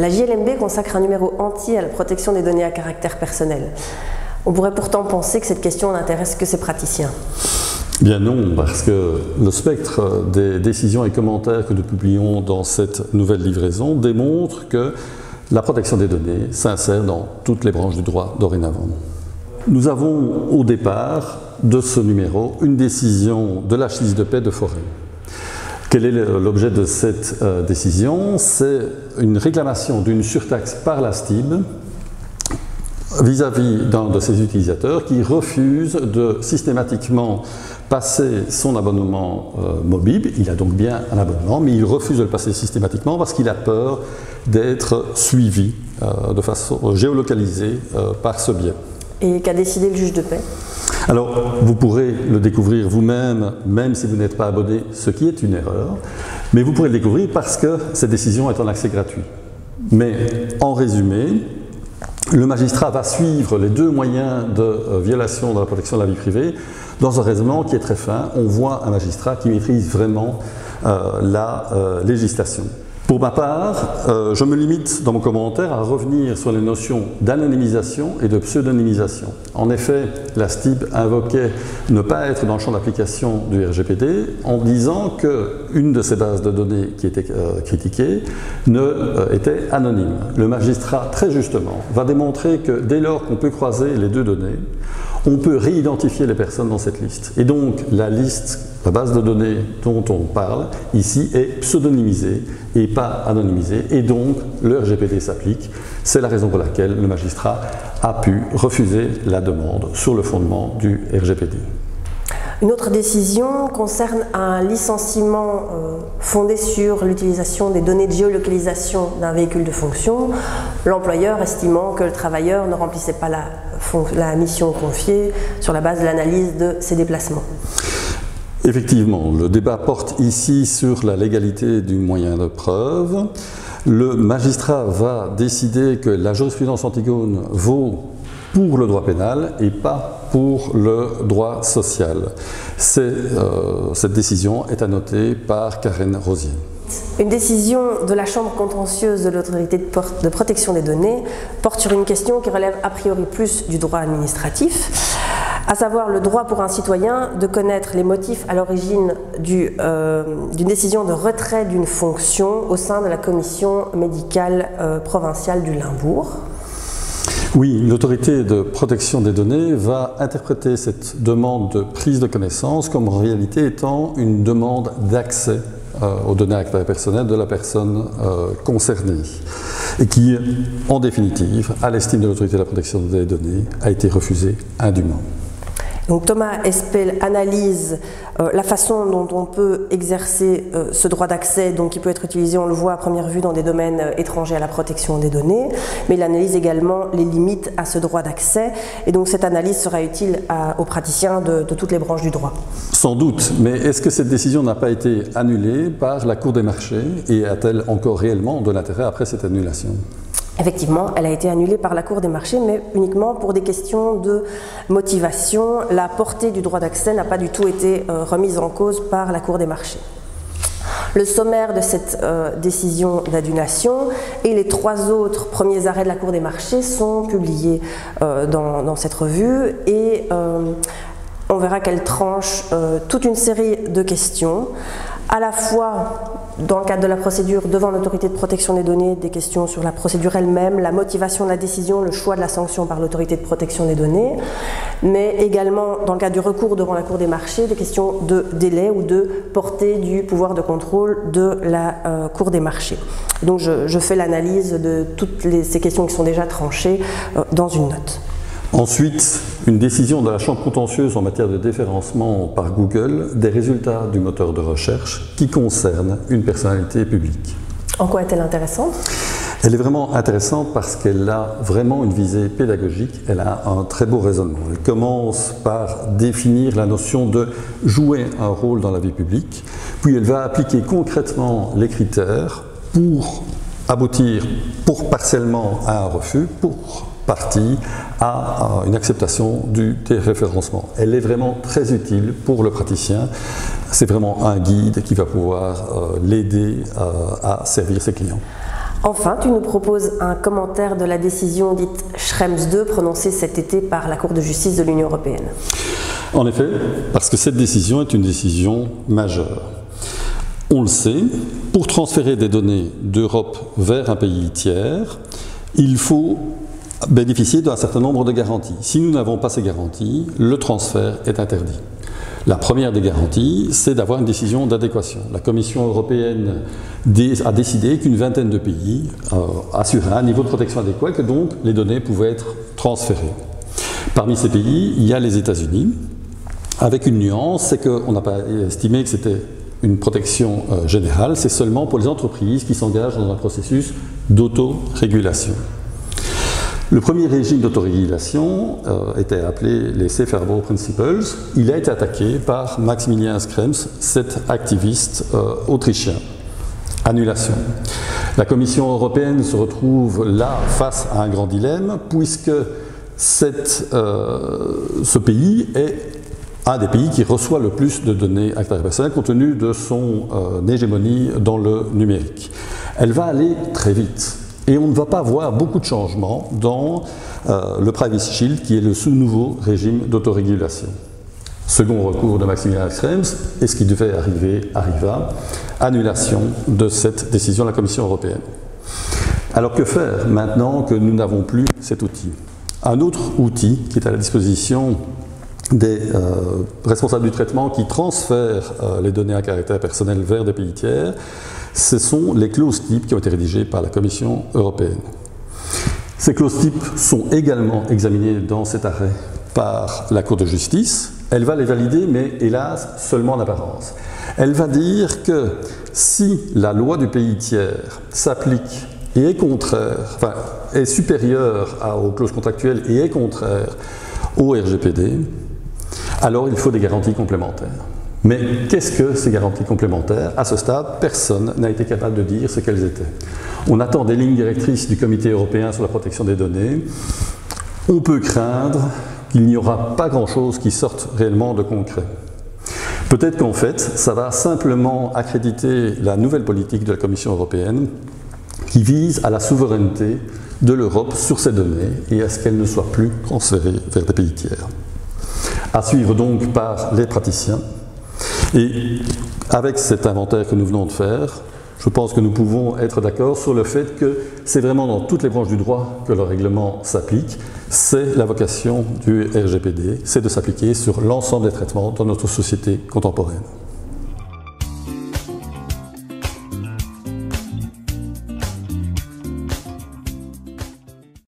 La JLMB consacre un numéro entier à la protection des données à caractère personnel. On pourrait pourtant penser que cette question n'intéresse que ces praticiens. Bien non, parce que le spectre des décisions et commentaires que nous publions dans cette nouvelle livraison démontre que la protection des données s'insère dans toutes les branches du droit dorénavant. Nous avons au départ de ce numéro une décision de la justice de paix de Forêt. Quel est l'objet de cette décision? C'est une réclamation d'une surtaxe par la STIB vis-à-vis d'un de ses utilisateurs qui refuse de systématiquement passer son abonnement mobile. Il a donc bien un abonnement, mais il refuse de le passer systématiquement parce qu'il a peur d'être suivi de façon géolocalisée par ce biais. Et qu'a décidé le juge de paix? Alors, vous pourrez le découvrir vous-même, même si vous n'êtes pas abonné, ce qui est une erreur, mais vous pourrez le découvrir parce que cette décision est en accès gratuit. Mais en résumé, le magistrat va suivre les deux moyens de violation de la protection de la vie privée dans un raisonnement qui est très fin. On voit un magistrat qui maîtrise vraiment la législation. Pour ma part, je me limite dans mon commentaire à revenir sur les notions d'anonymisation et de pseudonymisation. En effet, la STIB invoquait ne pas être dans le champ d'application du RGPD en disant qu'une de ces bases de données qui était critiquée était anonyme. Le magistrat, très justement, va démontrer que dès lors qu'on peut croiser les deux données, on peut réidentifier les personnes dans cette liste. Et donc, la base de données dont on parle ici est pseudonymisée et pas anonymisée. Et donc, le RGPD s'applique. C'est la raison pour laquelle le magistrat a pu refuser la demande sur le fondement du RGPD. Une autre décision concerne un licenciement fondé sur l'utilisation des données de géolocalisation d'un véhicule de fonction, l'employeur estimant que le travailleur ne remplissait pas la mission confiée sur la base de l'analyse de ses déplacements. Effectivement, le débat porte ici sur la légalité du moyen de preuve. Le magistrat va décider que la jurisprudence Antigone vaut pour le droit pénal et pas pour le droit social. Cette décision est annotée par Karen Rosier. Une décision de la Chambre contentieuse de l'autorité de protection des données porte sur une question qui relève a priori plus du droit administratif, à savoir le droit pour un citoyen de connaître les motifs à l'origine d'une décision de retrait d'une fonction au sein de la commission médicale provinciale du Limbourg. Oui, l'autorité de protection des données va interpréter cette demande de prise de connaissance comme en réalité étant une demande d'accès aux données à caractère personnel de la personne concernée et qui, en définitive, à l'estime de l'autorité de la protection des données, a été refusée indûment. Donc Thomas Espel analyse la façon dont on peut exercer ce droit d'accès, donc qui peut être utilisé, on le voit à première vue, dans des domaines étrangers à la protection des données, mais il analyse également les limites à ce droit d'accès, et donc cette analyse sera utile aux praticiens de toutes les branches du droit. Sans doute, mais est-ce que cette décision n'a pas été annulée par la Cour des marchés, et a-t-elle encore réellement de l'intérêt après cette annulation ? Effectivement, elle a été annulée par la Cour des marchés, mais uniquement pour des questions de motivation. La portée du droit d'accès n'a pas du tout été remise en cause par la Cour des marchés. Le sommaire de cette décision d'annulation et les 3 autres premiers arrêts de la Cour des marchés sont publiés dans cette revue et on verra qu'elle tranche toute une série de questions, à la fois dans le cadre de la procédure devant l'autorité de protection des données, des questions sur la procédure elle-même, la motivation de la décision, le choix de la sanction par l'autorité de protection des données, mais également dans le cadre du recours devant la Cour des marchés, des questions de délai ou de portée du pouvoir de contrôle de la Cour des marchés. Donc je fais l'analyse de toutes ces questions qui sont déjà tranchées dans une note. Ensuite, une décision de la Chambre contentieuse en matière de déréférencement par Google des résultats du moteur de recherche qui concerne une personnalité publique. En quoi est-elle intéressante ? Elle est vraiment intéressante parce qu'elle a vraiment une visée pédagogique, elle a un très beau raisonnement. Elle commence par définir la notion de jouer un rôle dans la vie publique, puis elle va appliquer concrètement les critères pour aboutir partiellement à un refus, pour partie à une acceptation du déréférencement. Elle est vraiment très utile pour le praticien. C'est vraiment un guide qui va pouvoir l'aider à servir ses clients. Enfin, tu nous proposes un commentaire de la décision dite Schrems II prononcée cet été par la Cour de justice de l'Union européenne. En effet, parce que cette décision est une décision majeure. On le sait, pour transférer des données d'Europe vers un pays tiers, il faut bénéficier d'un certain nombre de garanties. Si nous n'avons pas ces garanties, le transfert est interdit. La première des garanties, c'est d'avoir une décision d'adéquation. La Commission européenne a décidé qu'une vingtaine de pays assuraient un niveau de protection adéquat et que donc les données pouvaient être transférées. Parmi ces pays, il y a les États-Unis, avec une nuance, c'est qu'on n'a pas estimé que c'était une protection générale, c'est seulement pour les entreprises qui s'engagent dans un processus d'autorégulation. Le premier régime d'autorégulation était appelé les Safe Harbor Principles. Il a été attaqué par Maximilian Schrems, cet activiste autrichien. Annulation. La Commission européenne se retrouve là face à un grand dilemme, puisque ce pays est un des pays qui reçoit le plus de données à caractère personnel compte tenu de son hégémonie dans le numérique. Elle va aller très vite et on ne va pas voir beaucoup de changements dans le Privacy Shield qui est le nouveau régime d'autorégulation. Second recours de Maximilian Schrems, et ce qui devait arriver arriva, annulation de cette décision de la Commission européenne. Alors que faire maintenant que nous n'avons plus cet outil? Un autre outil qui est à la disposition des responsables du traitement qui transfèrent les données à caractère personnel vers des pays tiers, ce sont les clauses types qui ont été rédigées par la Commission européenne. Ces clauses types sont également examinées dans cet arrêt par la Cour de justice. Elle va les valider, mais hélas, seulement en apparence. Elle va dire que si la loi du pays tiers s'applique et est contraire, enfin, est supérieure aux clauses contractuelles et est contraire au RGPD, alors il faut des garanties complémentaires. Mais qu'est-ce que ces garanties complémentaires? À ce stade, personne n'a été capable de dire ce qu'elles étaient. On attend des lignes directrices du Comité européen sur la protection des données. On peut craindre qu'il n'y aura pas grand-chose qui sorte réellement de concret. Peut-être qu'en fait, ça va simplement accréditer la nouvelle politique de la Commission européenne qui vise à la souveraineté de l'Europe sur ces données et à ce qu'elles ne soient plus transférées vers des pays tiers. À suivre donc par les praticiens. Et avec cet inventaire que nous venons de faire, je pense que nous pouvons être d'accord sur le fait que c'est vraiment dans toutes les branches du droit que le règlement s'applique. C'est la vocation du RGPD, c'est de s'appliquer sur l'ensemble des traitements dans notre société contemporaine.